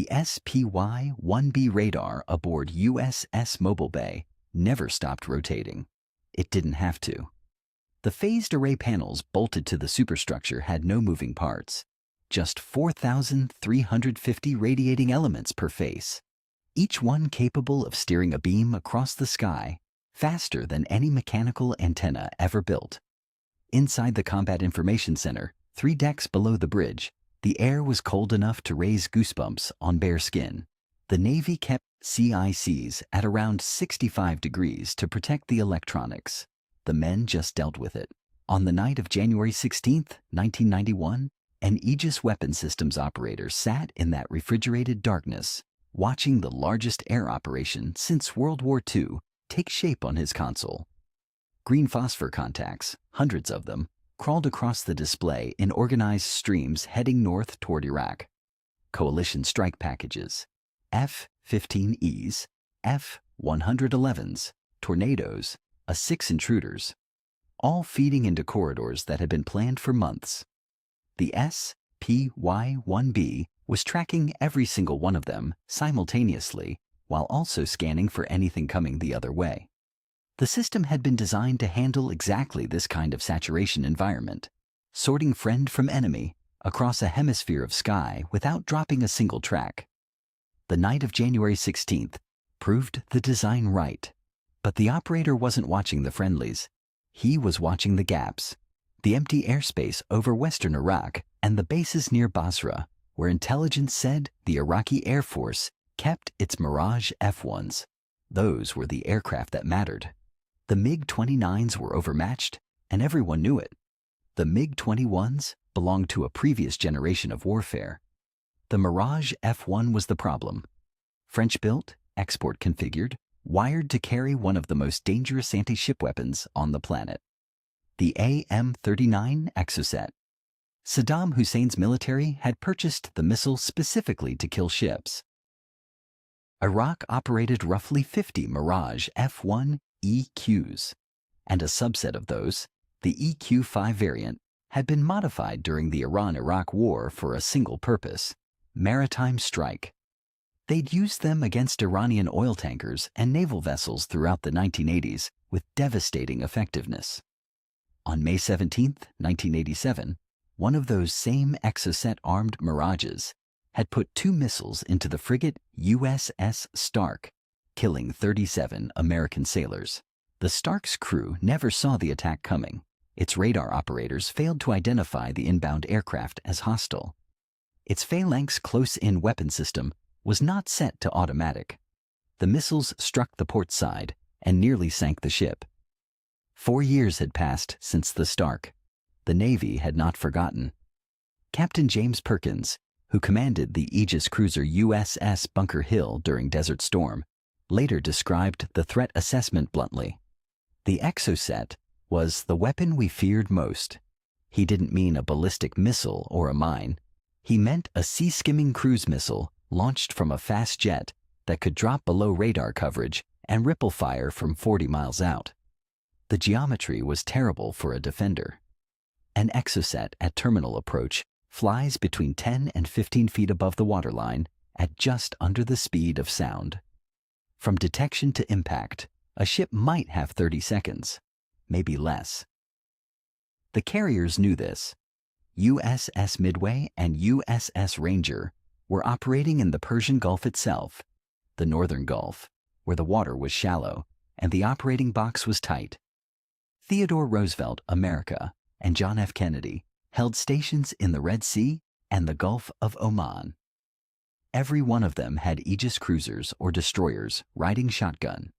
The SPY-1B radar aboard USS Mobile Bay never stopped rotating. It didn't have to. The phased array panels bolted to the superstructure had no moving parts, just 4,350 radiating elements per face, each one capable of steering a beam across the sky faster than any mechanical antenna ever built. Inside the Combat Information Center, 3 decks below the bridge, the air was cold enough to raise goosebumps on bare skin. The Navy kept CICs at around 65 degrees to protect the electronics. The men just dealt with it. On the night of January 16, 1991, an Aegis weapon systems operator sat in that refrigerated darkness, watching the largest air operation since World War II take shape on his console. Green phosphor contacts, hundreds of them, crawled across the display in organized streams heading north toward Iraq. Coalition strike packages, F-15Es, F-111s, Tornadoes, A-6 Intruders, all feeding into corridors that had been planned for months. The SPY-1B was tracking every single one of them simultaneously while also scanning for anything coming the other way. The system had been designed to handle exactly this kind of saturation environment, sorting friend from enemy across a hemisphere of sky without dropping a single track. The night of January 16th proved the design right, but the operator wasn't watching the friendlies. He was watching the gaps, the empty airspace over western Iraq and the bases near Basra, where intelligence said the Iraqi Air Force kept its Mirage F-1s. Those were the aircraft that mattered. The MiG-29s were overmatched, and everyone knew it. The MiG-21s belonged to a previous generation of warfare. The Mirage F-1 was the problem. French-built, export-configured, wired to carry one of the most dangerous anti-ship weapons on the planet. The AM-39 Exocet. Saddam Hussein's military had purchased the missile specifically to kill ships. Iraq operated roughly 50 Mirage F-1 EQs, and a subset of those, the EQ-5 variant, had been modified during the Iran-Iraq War for a single purpose: maritime strike. They'd used them against Iranian oil tankers and naval vessels throughout the 1980s with devastating effectiveness. On May 17, 1987, one of those same Exocet-armed Mirages had put 2 missiles into the frigate USS Stark, killing 37 American sailors. The Stark's crew never saw the attack coming. Its radar operators failed to identify the inbound aircraft as hostile. Its Phalanx close-in weapon system was not set to automatic. The missiles struck the port side and nearly sank the ship. 4 years had passed since the Stark. The Navy had not forgotten. Captain James Perkins, who commanded the Aegis cruiser USS Bunker Hill during Desert Storm, later described the threat assessment bluntly. The Exocet was the weapon we feared most. He didn't mean a ballistic missile or a mine. He meant a sea-skimming cruise missile launched from a fast jet that could drop below radar coverage and ripple fire from 40 miles out. The geometry was terrible for a defender. An Exocet at terminal approach flies between 10 and 15 feet above the waterline at just under the speed of sound. From detection to impact, a ship might have 30 seconds, maybe less. The carriers knew this. USS Midway and USS Ranger were operating in the Persian Gulf itself, the Northern Gulf, where the water was shallow and the operating box was tight. Theodore Roosevelt, America, and John F. Kennedy held stations in the Red Sea and the Gulf of Oman. Every one of them had Aegis cruisers or destroyers riding shotgun.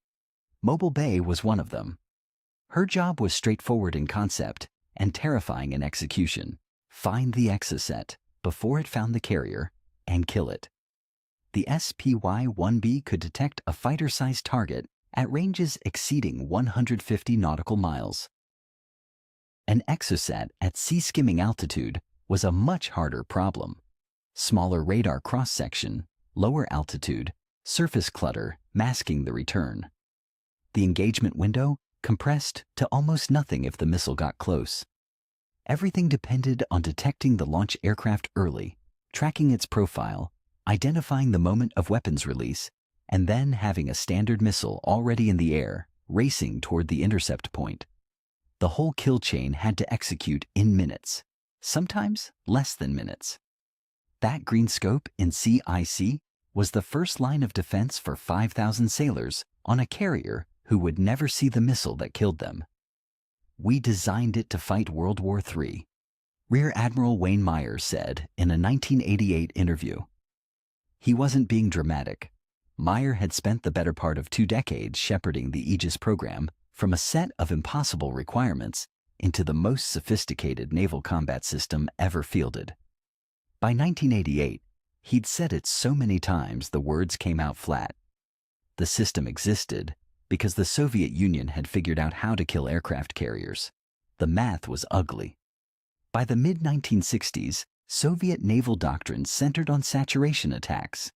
Mobile Bay was one of them. Her job was straightforward in concept and terrifying in execution: find the Exocet before it found the carrier and kill it. The SPY-1B could detect a fighter-sized target at ranges exceeding 150 nautical miles. An Exocet at sea-skimming altitude was a much harder problem. Smaller radar cross-section, lower altitude, surface clutter masking the return. The engagement window compressed to almost nothing if the missile got close. Everything depended on detecting the launch aircraft early, tracking its profile, identifying the moment of weapons release, and then having a standard missile already in the air, racing toward the intercept point. The whole kill chain had to execute in minutes, sometimes less than minutes. That green scope in CIC was the first line of defense for 5,000 sailors on a carrier who would never see the missile that killed them. We designed it to fight World War III, Rear Admiral Wayne Myers said in a 1988 interview. He wasn't being dramatic. Meyer had spent the better part of 2 decades shepherding the Aegis program from a set of impossible requirements into the most sophisticated naval combat system ever fielded. By 1988, he'd said it so many times the words came out flat. The system existed because the Soviet Union had figured out how to kill aircraft carriers. The math was ugly. By the mid-1960s, Soviet naval doctrine centered on saturation attacks,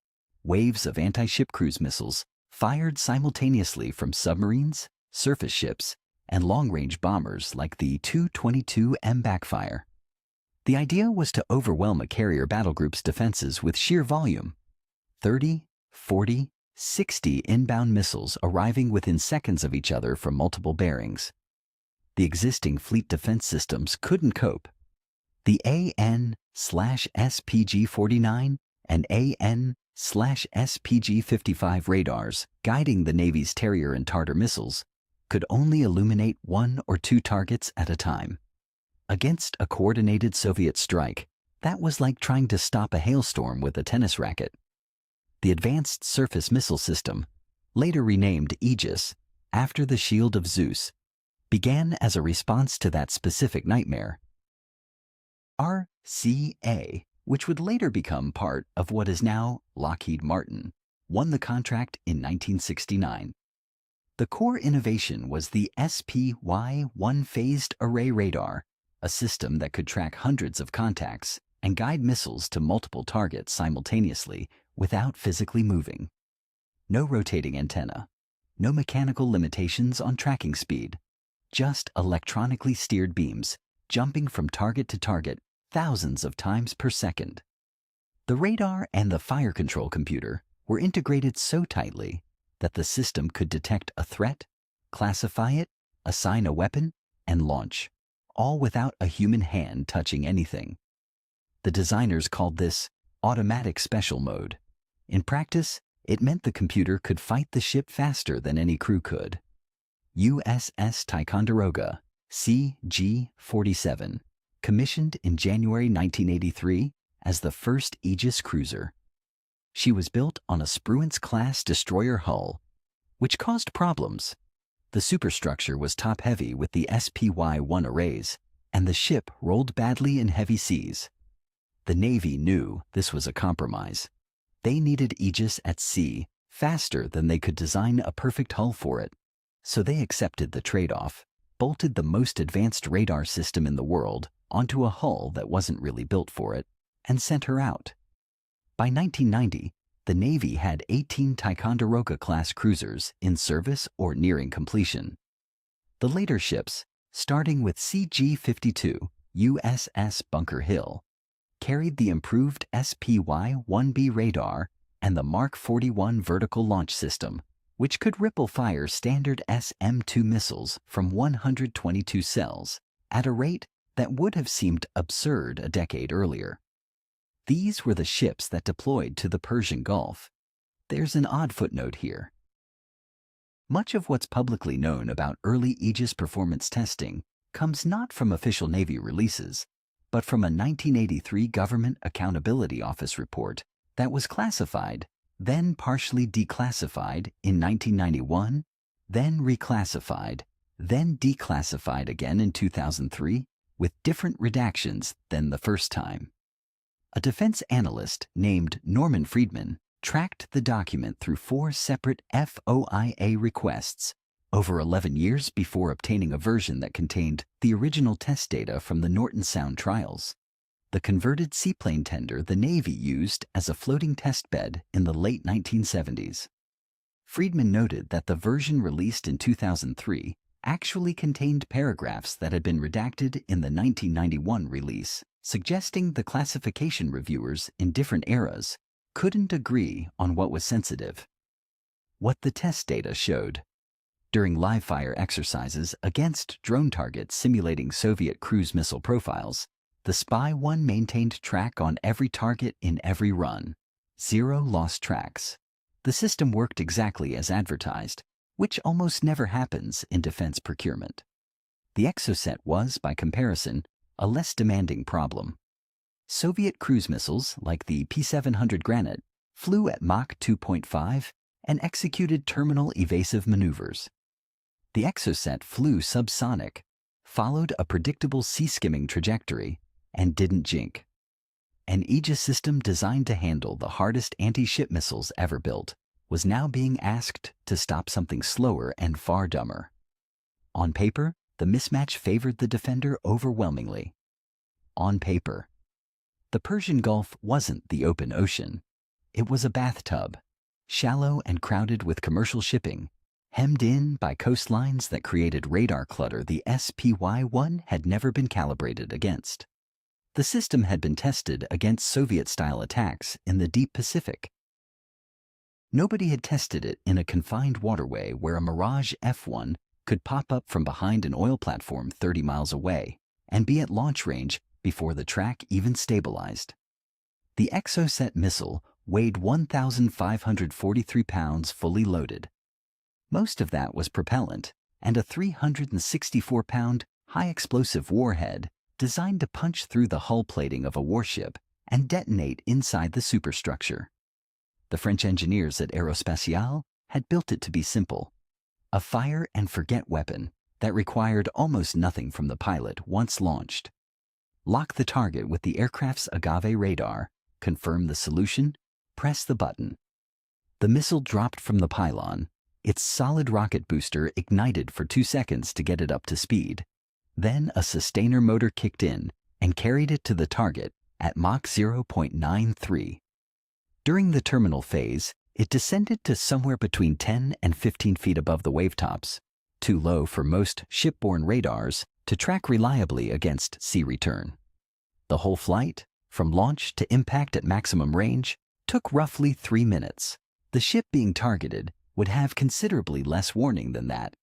waves of anti-ship cruise missiles fired simultaneously from submarines, surface ships, and long-range bombers like the Tu-22M backfire. The idea was to overwhelm a carrier battle group's defenses with sheer volume. 30, 40, 60 inbound missiles arriving within seconds of each other from multiple bearings. The existing fleet defense systems couldn't cope. The AN/SPG-49 and AN/SPG-55 radars guiding the Navy's Terrier and Tartar missiles could only illuminate 1 or 2 targets at a time. Against a coordinated Soviet strike, that was like trying to stop a hailstorm with a tennis racket. The Advanced Surface Missile System, later renamed Aegis after the Shield of Zeus, began as a response to that specific nightmare. RCA, which would later become part of what is now Lockheed Martin, won the contract in 1969. The core innovation was the SPY-1 phased array radar, a system that could track hundreds of contacts and guide missiles to multiple targets simultaneously without physically moving. No rotating antenna, no mechanical limitations on tracking speed, just electronically steered beams jumping from target to target thousands of times per second. The radar and the fire control computer were integrated so tightly that the system could detect a threat, classify it, assign a weapon, and launch, all without a human hand touching anything. The designers called this automatic special mode. In practice, it meant the computer could fight the ship faster than any crew could. USS Ticonderoga, CG-47, commissioned in January 1983 as the first Aegis cruiser. She was built on a Spruance-class destroyer hull, which caused problems. The superstructure was top-heavy with the SPY-1 arrays, and the ship rolled badly in heavy seas. The Navy knew this was a compromise. They needed Aegis at sea faster than they could design a perfect hull for it, so they accepted the trade-off, bolted the most advanced radar system in the world onto a hull that wasn't really built for it, and sent her out. By 1990, the Navy had 18 Ticonderoga-class cruisers in service or nearing completion. The later ships, starting with CG-52 USS Bunker Hill, carried the improved SPY-1B radar and the Mark 41 vertical launch system, which could ripple-fire standard SM-2 missiles from 122 cells at a rate that would have seemed absurd a decade earlier. These were the ships that deployed to the Persian Gulf. There's an odd footnote here. Much of what's publicly known about early Aegis performance testing comes not from official Navy releases, but from a 1983 Government Accountability Office report that was classified, then partially declassified in 1991, then reclassified, then declassified again in 2003, with different redactions than the first time. A defense analyst named Norman Friedman tracked the document through 4 separate FOIA requests over 11 years before obtaining a version that contained the original test data from the Norton Sound trials, the converted seaplane tender the Navy used as a floating test bed in the late 1970s. Friedman noted that the version released in 2003 actually contained paragraphs that had been redacted in the 1991 release, suggesting the classification reviewers in different eras couldn't agree on what was sensitive. What the test data showed. During live-fire exercises against drone targets simulating Soviet cruise missile profiles, the Spy-1 maintained track on every target in every run. 0 lost tracks. The system worked exactly as advertised, which almost never happens in defense procurement. The Exocet was, by comparison, a less demanding problem. Soviet cruise missiles, like the P-700 Granite, flew at Mach 2.5 and executed terminal evasive maneuvers. The Exocet flew subsonic, followed a predictable sea-skimming trajectory, and didn't jink. An Aegis system designed to handle the hardest anti-ship missiles ever built was now being asked to stop something slower and far dumber. On paper, the mismatch favored the defender overwhelmingly. On paper. The Persian Gulf wasn't the open ocean. It was a bathtub, shallow and crowded with commercial shipping, hemmed in by coastlines that created radar clutter the SPY-1 had never been calibrated against. The system had been tested against Soviet-style attacks in the deep Pacific. Nobody had tested it in a confined waterway where a Mirage F-1 could pop up from behind an oil platform 30 miles away and be at launch range before the track even stabilized. The Exocet missile weighed 1,543 pounds fully loaded. Most of that was propellant and a 364-pound high-explosive warhead designed to punch through the hull plating of a warship and detonate inside the superstructure. The French engineers at Aerospatiale had built it to be simple, a fire-and-forget weapon that required almost nothing from the pilot once launched. Lock the target with the aircraft's agave radar, confirm the solution, press the button. The missile dropped from the pylon. Its solid rocket booster ignited for 2 seconds to get it up to speed. Then a sustainer motor kicked in and carried it to the target at Mach 0.93. During the terminal phase, it descended to somewhere between 10 and 15 feet above the wavetops, too low for most shipborne radars to track reliably against sea return. The whole flight, from launch to impact at maximum range, took roughly 3 minutes. The ship being targeted would have considerably less warning than that.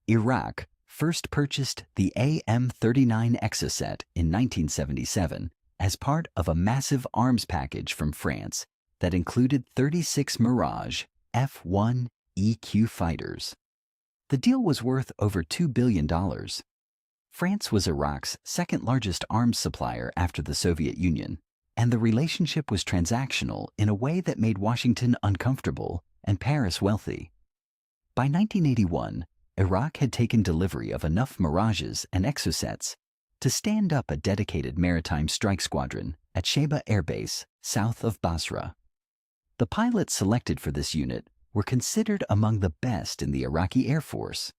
Iraq first purchased the AIM-39 Exocet in 1977 as part of a massive arms package from France that included 36 Mirage F-1 EQ fighters. The deal was worth over $2 billion. France was Iraq's second-largest arms supplier after the Soviet Union, and the relationship was transactional in a way that made Washington uncomfortable and Paris wealthy. By 1981, Iraq had taken delivery of enough Mirages and Exocets to stand up a dedicated maritime strike squadron at Sheba Air Base, south of Basra. The pilots selected for this unit were considered among the best in the Iraqi Air Force,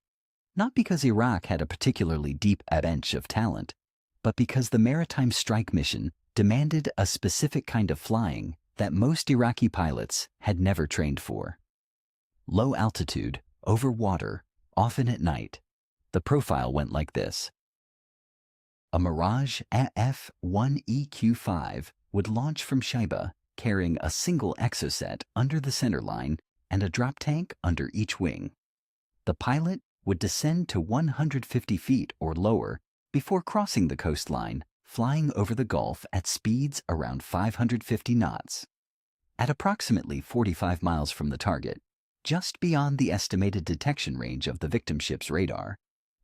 not because Iraq had a particularly deep bench of talent, but because the maritime strike mission demanded a specific kind of flying that most Iraqi pilots had never trained for. Low altitude, over water, often at night. The profile went like this. A Mirage F-1EQ-5 would launch from Shaiba, carrying a single Exocet under the center line and a drop tank under each wing. The pilot would descend to 150 feet or lower before crossing the coastline, flying over the Gulf at speeds around 550 knots. At approximately 45 miles from the target, just beyond the estimated detection range of the victim ship's radar,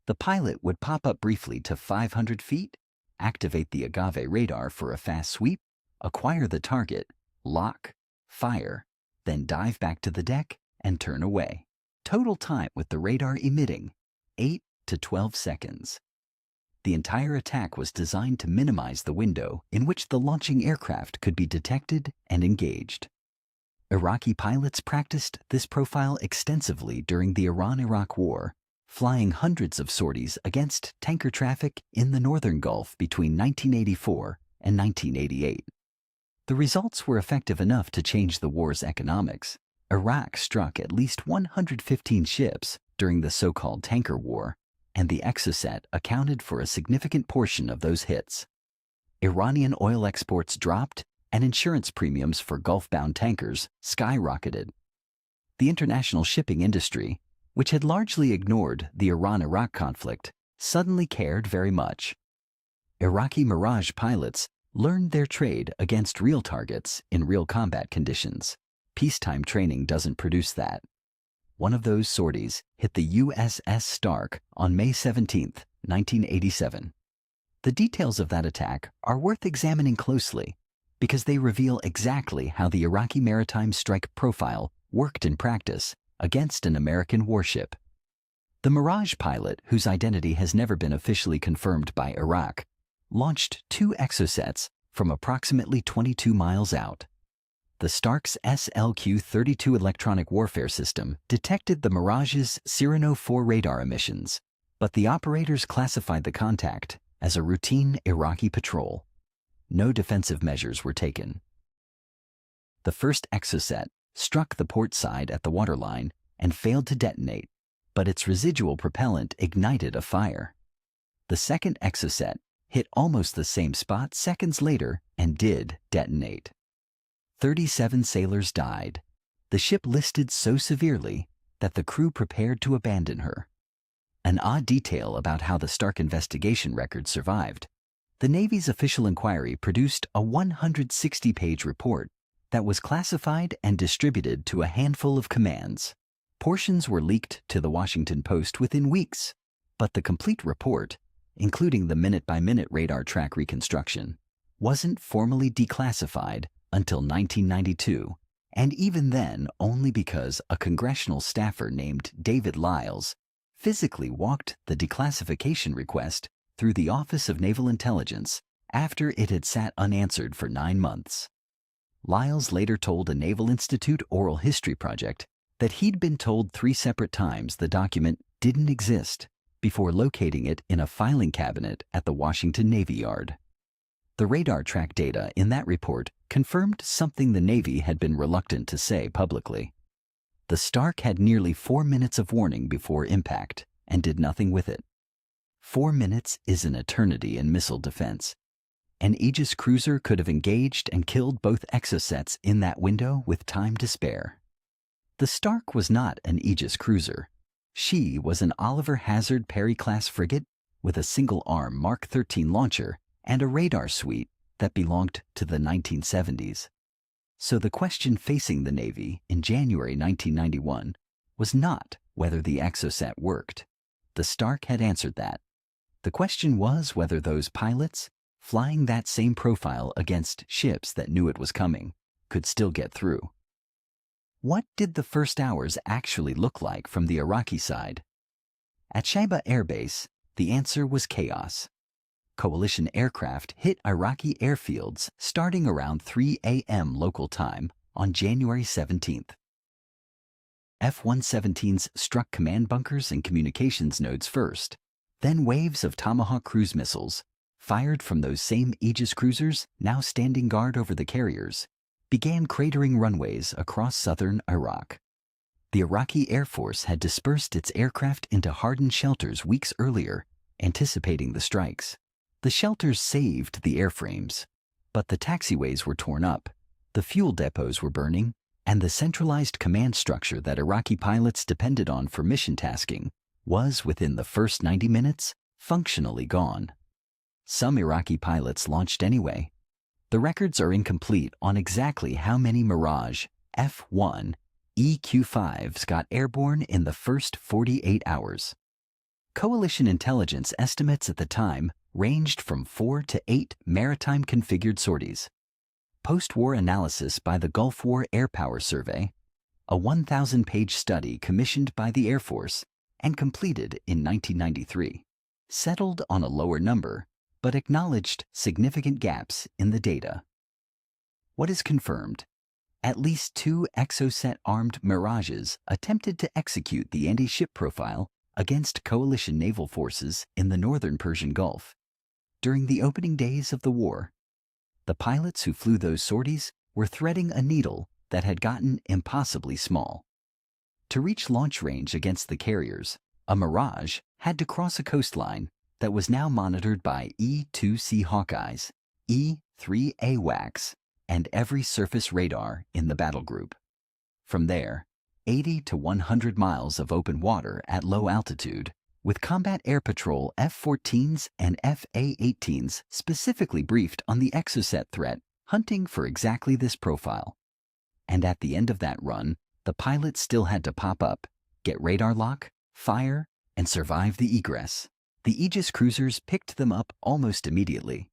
the pilot would pop up briefly to 500 feet, activate the agave radar for a fast sweep, acquire the target, lock, fire, then dive back to the deck and turn away. Total time with the radar emitting, 8 to 12 seconds. The entire attack was designed to minimize the window in which the launching aircraft could be detected and engaged. Iraqi pilots practiced this profile extensively during the Iran-Iraq War, flying hundreds of sorties against tanker traffic in the Northern Gulf between 1984 and 1988. The results were effective enough to change the war's economics. Iraq struck at least 115 ships during the so-called tanker war, and the Exocet accounted for a significant portion of those hits. Iranian oil exports dropped, and insurance premiums for Gulf-bound tankers skyrocketed. The international shipping industry, which had largely ignored the Iran-Iraq conflict, suddenly cared very much. Iraqi Mirage pilots learned their trade against real targets in real combat conditions. Peacetime training doesn't produce that. One of those sorties hit the USS Stark on May 17, 1987. The details of that attack are worth examining closely because they reveal exactly how the Iraqi maritime strike profile worked in practice against an American warship. The Mirage pilot, whose identity has never been officially confirmed by Iraq, launched 2 Exocets from approximately 22 miles out. The Stark's SLQ-32 electronic warfare system detected the Mirage's Cyrano 4 radar emissions, but the operators classified the contact as a routine Iraqi patrol. No defensive measures were taken. The first Exocet struck the port side at the waterline and failed to detonate, but its residual propellant ignited a fire. The second Exocet hit almost the same spot seconds later and did detonate. 37 sailors died. The ship listed so severely that the crew prepared to abandon her. An odd detail about how the Stark investigation record survived: the Navy's official inquiry produced a 160-page report that was classified and distributed to a handful of commands. Portions were leaked to the Washington Post within weeks, but the complete report, including the minute-by-minute radar track reconstruction, wasn't formally declassified until 1992, and even then only because a congressional staffer named David Lyles physically walked the declassification request through the Office of Naval Intelligence after it had sat unanswered for 9 months. Lyles later told a Naval Institute oral history project that he'd been told 3 separate times the document didn't exist before locating it in a filing cabinet at the Washington Navy Yard. The radar track data in that report confirmed something the Navy had been reluctant to say publicly. The Stark had nearly 4 minutes of warning before impact and did nothing with it. 4 minutes is an eternity in missile defense. An Aegis cruiser could have engaged and killed both Exocets in that window with time to spare. The Stark was not an Aegis cruiser. She was an Oliver Hazard Perry-class frigate with a single-arm Mark 13 launcher and a radar suite that belonged to the 1970s. So the question facing the Navy in January 1991 was not whether the Exocet worked. The Stark had answered that. The question was whether those pilots, flying that same profile against ships that knew it was coming, could still get through. What did the first hours actually look like from the Iraqi side? At Shaiba Air Base, the answer was chaos. Coalition aircraft hit Iraqi airfields starting around 3 a.m. local time on January 17th. F-117s struck command bunkers and communications nodes first, then waves of Tomahawk cruise missiles, fired from those same Aegis cruisers now standing guard over the carriers, began cratering runways across southern Iraq. The Iraqi Air Force had dispersed its aircraft into hardened shelters weeks earlier, anticipating the strikes. The shelters saved the airframes, but the taxiways were torn up, the fuel depots were burning, and the centralized command structure that Iraqi pilots depended on for mission tasking was, within the first 90 minutes, functionally gone. Some Iraqi pilots launched anyway. The records are incomplete on exactly how many Mirage F-1 EQ-5s got airborne in the first 48 hours. Coalition intelligence estimates at the time ranged from 4 to 8 maritime configured sorties. Post-war analysis by the Gulf War Air Power Survey, a 1,000-page study commissioned by the Air Force and completed in 1993, settled on a lower number but acknowledged significant gaps in the data. What is confirmed? At least 2 Exocet-armed Mirages attempted to execute the anti-ship profile against coalition naval forces in the northern Persian Gulf. During the opening days of the war, the pilots who flew those sorties were threading a needle that had gotten impossibly small. To reach launch range against the carriers, a Mirage had to cross a coastline that was now monitored by E-2C Hawkeyes, E-3 AWACS, and every surface radar in the battle group. From there, 80 to 100 miles of open water at low altitude, with Combat Air Patrol F-14s and F-A-18s specifically briefed on the Exocet threat, hunting for exactly this profile. And at the end of that run, the pilots still had to pop up, get radar lock, fire, and survive the egress. The Aegis cruisers picked them up almost immediately.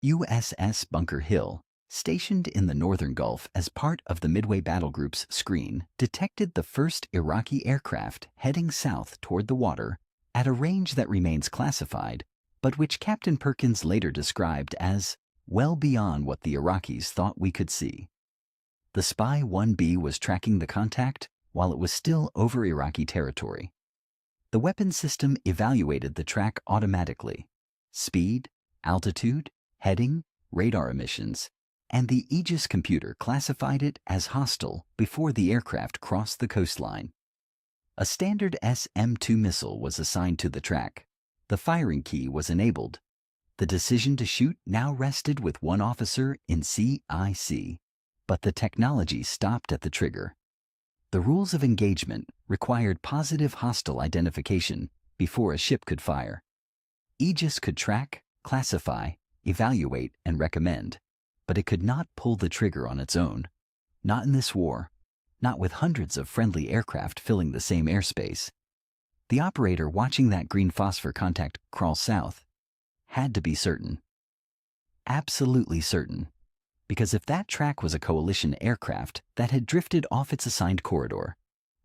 USS Bunker Hill, stationed in the Northern Gulf as part of the Midway Battle Group's screen, detected the first Iraqi aircraft heading south toward the water at a range that remains classified, but which Captain Perkins later described as well beyond what the Iraqis thought we could see. The Spy 1B was tracking the contact while it was still over Iraqi territory. The weapon system evaluated the track automatically: speed, altitude, heading, radar emissions, and the Aegis computer classified it as hostile before the aircraft crossed the coastline. A standard SM-2 missile was assigned to the track. The firing key was enabled. The decision to shoot now rested with one officer in CIC, but the technology stopped at the trigger. The rules of engagement required positive hostile identification before a ship could fire. Aegis could track, classify, evaluate, and recommend, but it could not pull the trigger on its own. Not in this war, not with hundreds of friendly aircraft filling the same airspace. The operator watching that green phosphor contact crawl south had to be certain. Absolutely certain. Because if that track was a coalition aircraft that had drifted off its assigned corridor,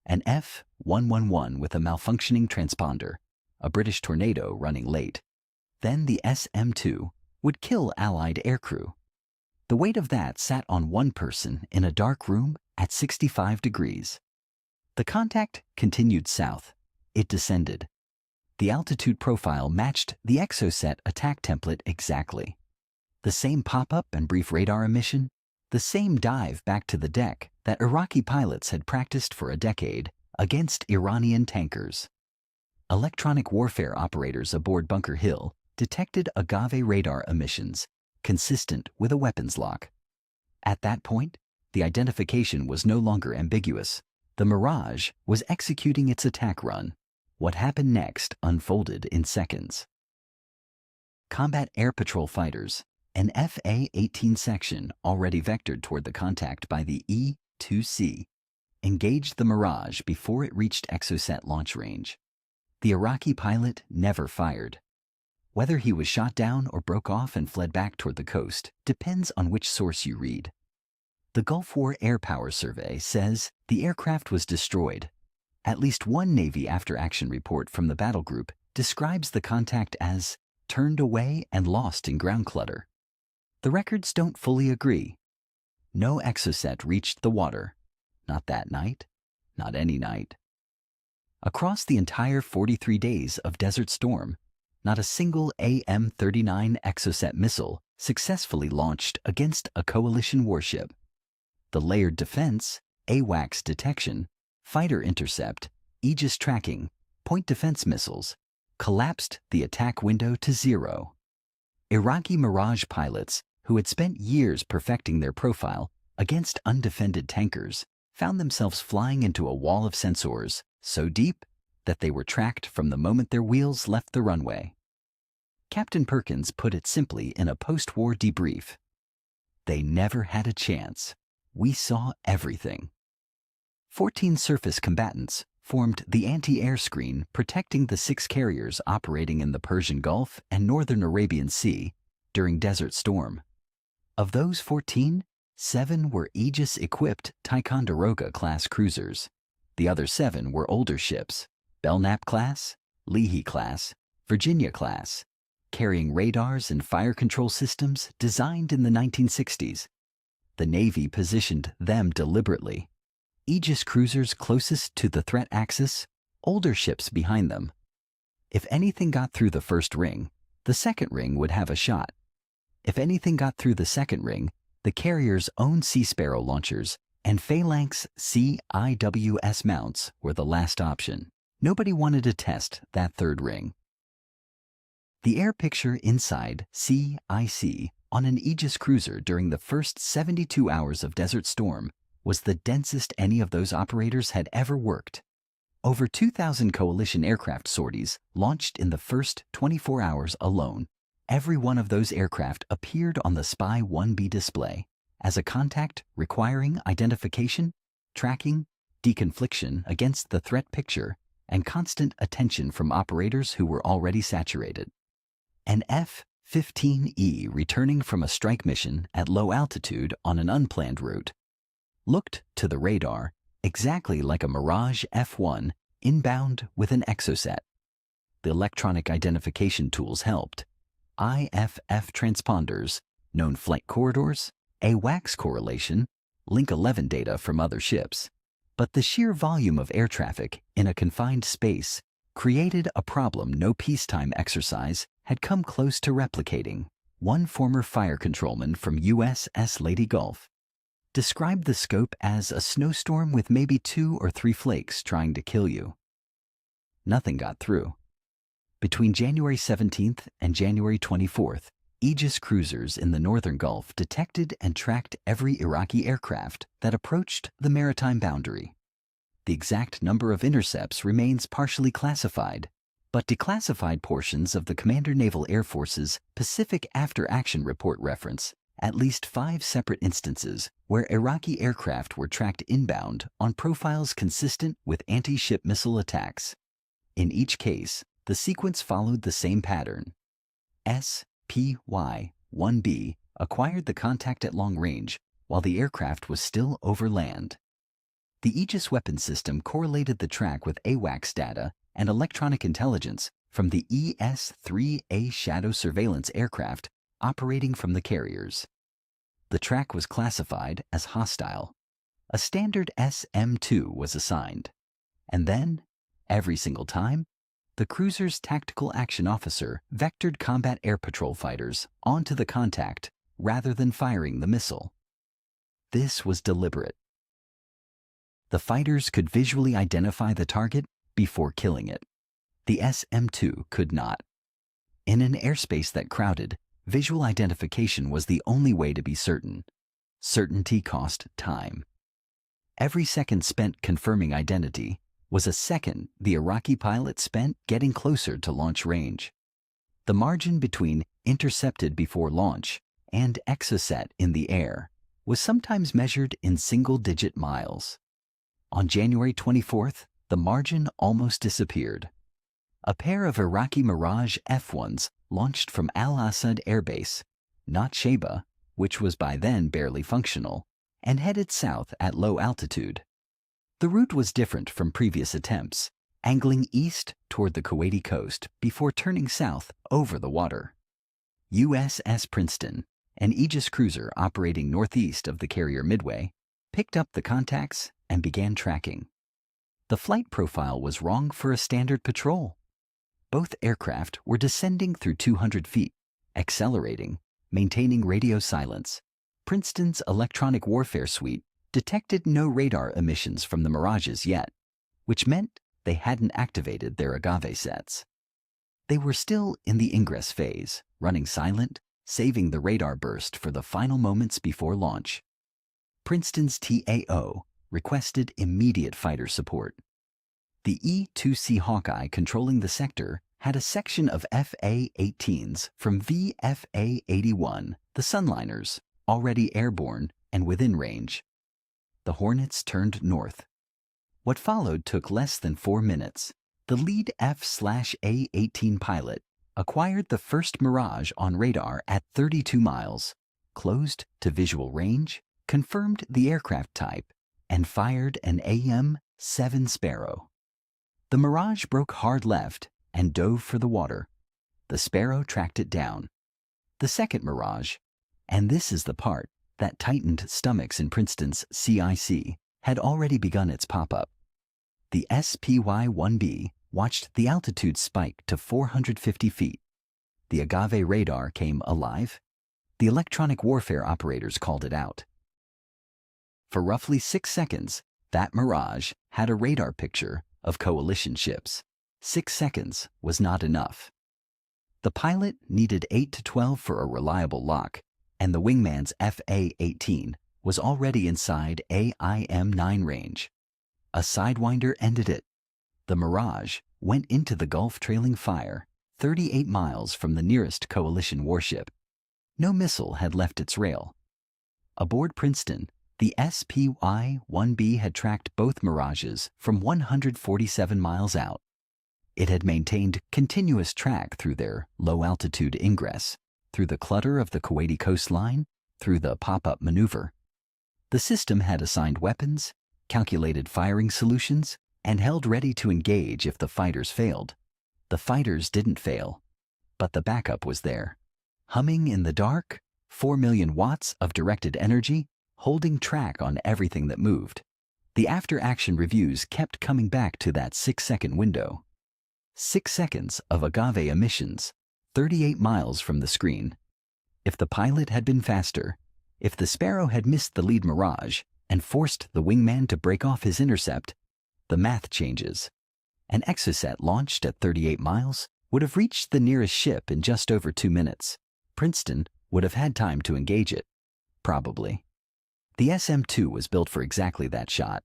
an F-111 with a malfunctioning transponder, a British Tornado running late, then the SM-2 would kill Allied aircrew. The weight of that sat on one person in a dark room at 65 degrees. The contact continued south. It descended. The altitude profile matched the Exocet attack template exactly. The same pop-up and brief radar emission, the same dive back to the deck that Iraqi pilots had practiced for a decade against Iranian tankers. Electronic warfare operators aboard Bunker Hill detected agave radar emissions consistent with a weapons lock. At that point, the identification was no longer ambiguous. The Mirage was executing its attack run. What happened next unfolded in seconds. Combat Air Patrol fighters, an FA-18 section already vectored toward the contact by the E-2C, engaged the Mirage before it reached Exocet launch range. The Iraqi pilot never fired. Whether he was shot down or broke off and fled back toward the coast depends on which source you read. The Gulf War Air Power Survey says the aircraft was destroyed. At least one Navy after-action report from the battle group describes the contact as turned away and lost in ground clutter. The records don't fully agree. No Exocet reached the water. Not that night. Not any night. Across the entire 43 days of Desert Storm, not a single AIM-39 Exocet missile successfully launched against a coalition warship. The layered defense, AWACS detection, fighter intercept, Aegis tracking, point defense missiles collapsed the attack window to zero. Iraqi Mirage pilots who had spent years perfecting their profile against undefended tankers found themselves flying into a wall of sensors so deep that they were tracked from the moment their wheels left the runway. Captain Perkins put it simply in a post-war debrief. They never had a chance. We saw everything. 14 surface combatants formed the anti-air screen protecting the 6 carriers operating in the Persian Gulf and Northern Arabian Sea during Desert Storm. Of those 14, 7 were Aegis-equipped Ticonderoga-class cruisers. The other 7 were older ships, Belknap-class, Leahy-class, Virginia-class, carrying radars and fire control systems designed in the 1960s. The Navy positioned them deliberately. Aegis cruisers closest to the threat axis, older ships behind them. If anything got through the first ring, the second ring would have a shot. If anything got through the second ring, the carrier's own Sea Sparrow launchers and Phalanx CIWS mounts were the last option. Nobody wanted to test that third ring. The air picture inside CIC on an Aegis cruiser during the first 72 hours of Desert Storm was the densest any of those operators had ever worked. Over 2,000 coalition aircraft sorties launched in the first 24 hours alone. Every one of those aircraft appeared on the Spy 1B display as a contact requiring identification, tracking, deconfliction against the threat picture, and constant attention from operators who were already saturated. An F-15E returning from a strike mission at low altitude on an unplanned route looked, to the radar, exactly like a Mirage F-1 inbound with an Exocet. The electronic identification tools helped. IFF transponders, known flight corridors, AWACS correlation, Link 11 data from other ships. But the sheer volume of air traffic in a confined space created a problem no peacetime exercise had come close to replicating. One former fire controlman from USS Lady Gulf described the scope as a snowstorm with maybe 2 or 3 flakes trying to kill you. Nothing got through. Between January 17th and January 24th, Aegis cruisers in the northern Gulf detected and tracked every Iraqi aircraft that approached the maritime boundary. The exact number of intercepts remains partially classified, but declassified portions of the Commander Naval Air Force's Pacific After Action Report reference at least 5 separate instances where Iraqi aircraft were tracked inbound on profiles consistent with anti-ship missile attacks. In each case, the sequence followed the same pattern. SPY-1B acquired the contact at long range while the aircraft was still over land. The Aegis weapon system correlated the track with AWACS data and electronic intelligence from the ES-3A Shadow surveillance aircraft operating from the carriers. The track was classified as hostile. A standard SM-2 was assigned. And then, every single time, the cruiser's tactical action officer vectored combat air patrol fighters onto the contact rather than firing the missile. This was deliberate. The fighters could visually identify the target before killing it. The SM-2 could not. In an airspace that crowded, visual identification was the only way to be certain. Certainty cost time. Every second spent confirming identity was a second the Iraqi pilot spent getting closer to launch range. The margin between intercepted before launch and Exocet in the air was sometimes measured in single-digit miles. On January 24th, the margin almost disappeared. A pair of Iraqi Mirage F-1s launched from Al-Asad Air Base, not Sheba, which was by then barely functional, and headed south at low altitude. The route was different from previous attempts, angling east toward the Kuwaiti coast before turning south over the water. USS Princeton, an Aegis cruiser operating northeast of the carrier Midway, picked up the contacts and began tracking. The flight profile was wrong for a standard patrol. Both aircraft were descending through 200 feet, accelerating, maintaining radio silence. Princeton's electronic warfare suite detected no radar emissions from the Mirages yet, which meant they hadn't activated their agave sets. They were still in the ingress phase, running silent, saving the radar burst for the final moments before launch. Princeton's TAO requested immediate fighter support. The E-2C Hawkeye controlling the sector had a section of A-18s from VFA-81, the Sunliners, already airborne and within range. The Hornets turned north. What followed took less than 4 minutes. The lead F/A-18 pilot acquired the first Mirage on radar at 32 miles, closed to visual range, confirmed the aircraft type, and fired an AM-7 Sparrow. The Mirage broke hard left and dove for the water. The Sparrow tracked it down. The second Mirage, and this is the part that tightened stomachs in Princeton's CIC, had already begun its pop-up. The SPY-1B watched the altitude spike to 450 feet. The agave radar came alive. The electronic warfare operators called it out. For roughly 6 seconds, that Mirage had a radar picture of coalition ships. 6 seconds was not enough. The pilot needed 8 to 12 for a reliable lock, and the wingman's A-18 was already inside AIM-9 range. A sidewinder ended it. The Mirage went into the Gulf trailing fire, 38 miles from the nearest coalition warship. No missile had left its rail. Aboard Princeton, the SPY-1B had tracked both Mirages from 147 miles out. It had maintained continuous track through their low-altitude ingress, through the clutter of the Kuwaiti coastline, through the pop-up maneuver. The system had assigned weapons, calculated firing solutions, and held ready to engage if the fighters failed. The fighters didn't fail, but the backup was there. Humming in the dark, 4 million watts of directed energy, holding track on everything that moved. The after-action reviews kept coming back to that 6-second window. 6 seconds of agave emissions, 38 miles from the screen. If the pilot had been faster, if the Sparrow had missed the lead Mirage and forced the wingman to break off his intercept, the math changes. An Exocet launched at 38 miles would have reached the nearest ship in just over 2 minutes. Princeton would have had time to engage it. Probably. The SM-2 was built for exactly that shot,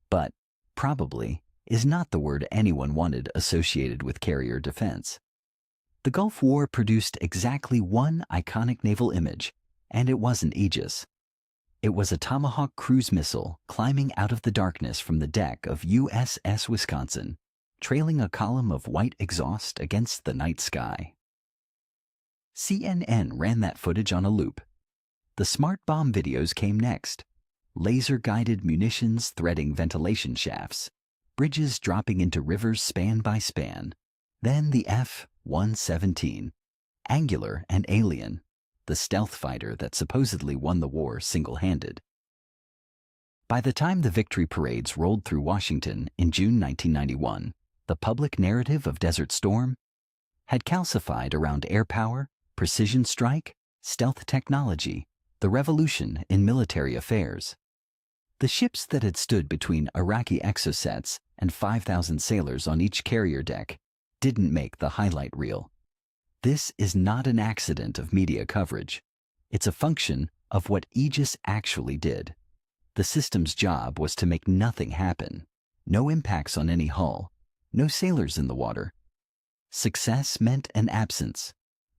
but probably is not the word anyone wanted associated with carrier defense. The Gulf War produced exactly one iconic naval image, and it wasn't Aegis. It was a Tomahawk cruise missile climbing out of the darkness from the deck of USS Wisconsin, trailing a column of white exhaust against the night sky. CNN ran that footage on a loop. The smart bomb videos came next. Laser-guided munitions threading ventilation shafts, bridges dropping into rivers span by span. Then the F-117, angular and alien, the stealth fighter that supposedly won the war single-handed. By the time the victory parades rolled through Washington in June 1991, the public narrative of Desert Storm had calcified around air power, precision strike, stealth technology, the revolution in military affairs. The ships that had stood between Iraqi Exocets and 5,000 sailors on each carrier deck didn't make the highlight reel. This is not an accident of media coverage. It's a function of what Aegis actually did. The system's job was to make nothing happen. No impacts on any hull, no sailors in the water. Success meant an absence.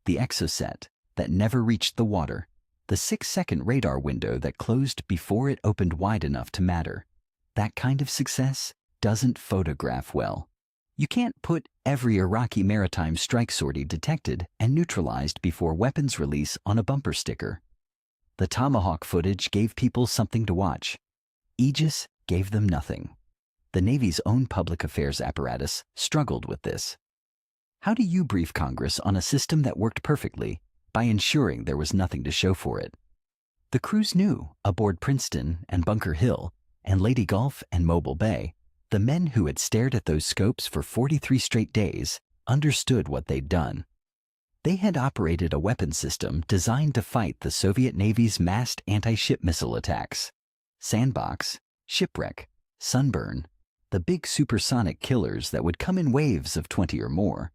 The Exocet that never reached the water, the 6-second radar window that closed before it opened wide enough to matter. That kind of success doesn't photograph well. You can't put every Iraqi maritime strike sortie detected and neutralized before weapons release on a bumper sticker. The Tomahawk footage gave people something to watch. Aegis gave them nothing. The Navy's own public affairs apparatus struggled with this. How do you brief Congress on a system that worked perfectly by ensuring there was nothing to show for it? The crews knew, aboard Princeton and Bunker Hill and Lady Gulf and Mobile Bay, the men who had stared at those scopes for 43 straight days understood what they'd done. They had operated a weapon system designed to fight the Soviet Navy's massed anti-ship missile attacks. Sandbox, shipwreck, sunburn, the big supersonic killers that would come in waves of 20 or more.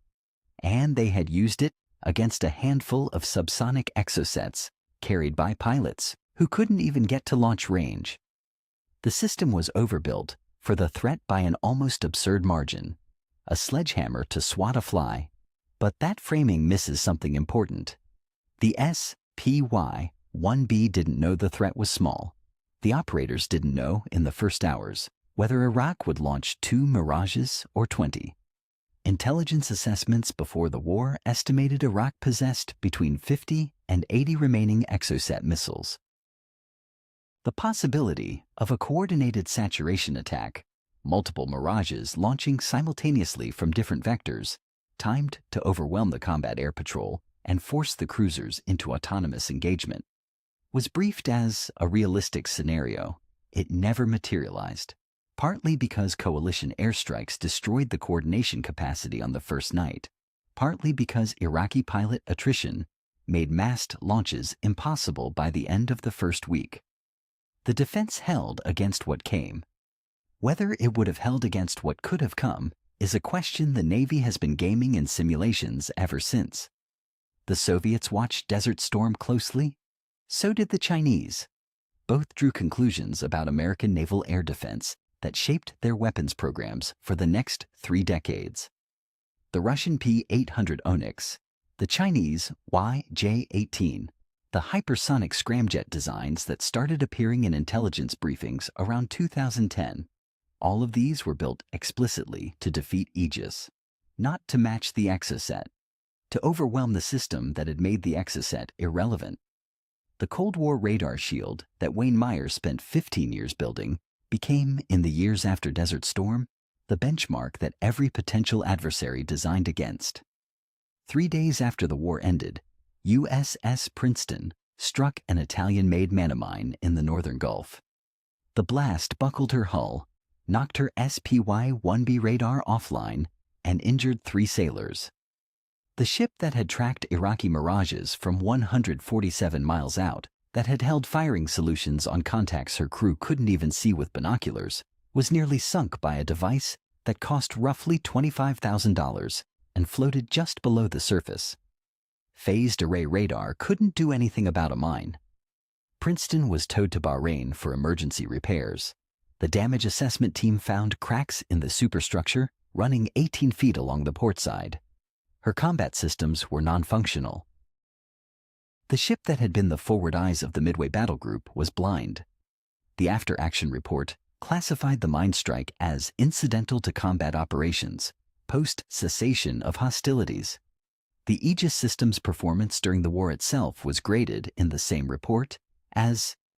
And they had used it against a handful of subsonic exocets carried by pilots who couldn't even get to launch range. The system was overbuilt for the threat by an almost absurd margin, a sledgehammer to swat a fly. But that framing misses something important. The SPY-1B didn't know the threat was small. The operators didn't know in the first hours whether Iraq would launch 2 Mirages or 20. Intelligence assessments before the war estimated Iraq possessed between 50 and 80 remaining Exocet missiles. The possibility of a coordinated saturation attack, multiple Mirages launching simultaneously from different vectors, timed to overwhelm the combat air patrol and force the cruisers into autonomous engagement, was briefed as a realistic scenario. It never materialized, partly because coalition airstrikes destroyed the coordination capacity on the first night, partly because Iraqi pilot attrition made massed launches impossible by the end of the first week. The defense held against what came. Whether it would have held against what could have come is a question the Navy has been gaming in simulations ever since. The Soviets watched Desert Storm closely. So did the Chinese. Both drew conclusions about American naval air defense that shaped their weapons programs for the next 3 decades. The Russian P-800 Onyx, the Chinese YJ-18, the hypersonic scramjet designs that started appearing in intelligence briefings around 2010. All of these were built explicitly to defeat Aegis, not to match the Exocet, to overwhelm the system that had made the Exocet irrelevant. The Cold War radar shield that Wayne Myers spent 15 years building became, in the years after Desert Storm, the benchmark that every potential adversary designed against. 3 days after the war ended, USS Princeton struck an Italian-made manamine in the northern Gulf. The blast buckled her hull, knocked her SPY-1B radar offline, and injured 3 sailors. The ship that had tracked Iraqi mirages from 147 miles out, that had held firing solutions on contacts her crew couldn't even see with binoculars, was nearly sunk by a device that cost roughly $25,000 and floated just below the surface. Phased array radar couldn't do anything about a mine. Princeton was towed to Bahrain for emergency repairs. The damage assessment team found cracks in the superstructure running 18 feet along the port side. Her combat systems were non-functional. The ship that had been the forward eyes of the Midway Battle Group was blind. The after-action report classified the mine strike as incidental to combat operations, post-cessation of hostilities. The Aegis system's performance during the war itself was graded in the same report as